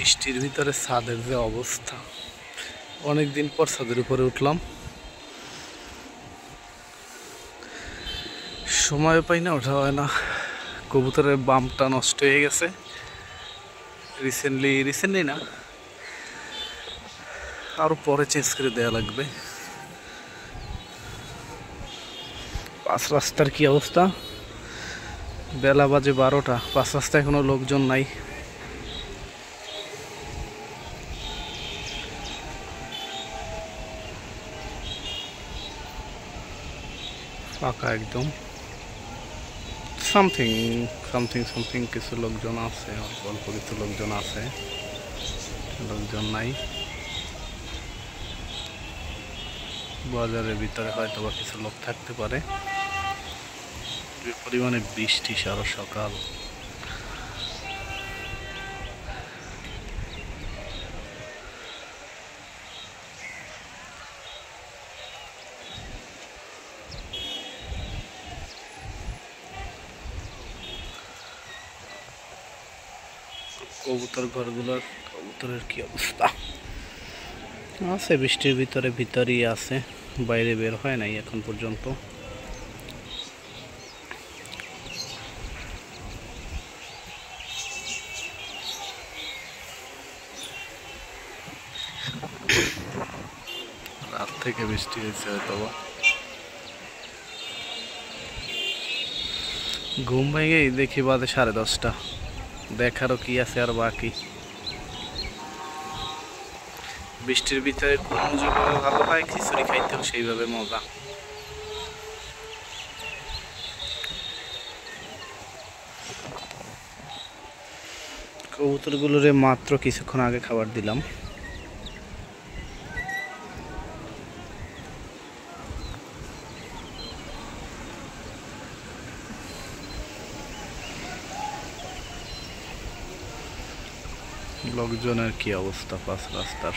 বৃষ্টির ভিতরে ছাদের যে অবস্থা, অনেকদিন পর ছাদের উপরে উঠলাম, সময় পাই না, ওঠা হয় না। কবুতরের বামটা নষ্ট হয়ে গেছে রিসেন্টলি না, আরো পরে চেঞ্জ করে দেওয়া লাগবে। পাঁচ রাস্তার কি অবস্থা, বেলা বাজে 12টা, পাঁচ রাস্তায় এখনো লোকজন নাই। ফাঁকা একদম। সামথিং কিছু লোকজন আছে, অল্প কিছু লোকজন আছে, লোকজন নাই। বাজারের ভিতরে হয়তো বা কিছু লোক থাকতে পারে। পরিমাণে বৃষ্টি সারা সকাল। কবুতর ঘরগুলোর কবুতরের কি অবস্থা আছে, বৃষ্টির ভিতরেই আছে, বাইরে বের হয় নাই এখন পর্যন্ত। রাত থেকে বৃষ্টি হয়েছে হয়তো। ঘুম ভেঙেই দেখি বাজে 10:30। দেখারও কি আছে আর বাকি। বৃষ্টির ভিতরে ঘুম যেভাবে ভালো হয়, খিচুড়ি খাইতেও সেইভাবে মজা। কবুতরগুলোরে মাত্র কিছুক্ষণ আগে খাবার দিলাম। লোকজনের কি অবস্থা পাঁচ রাস্তার।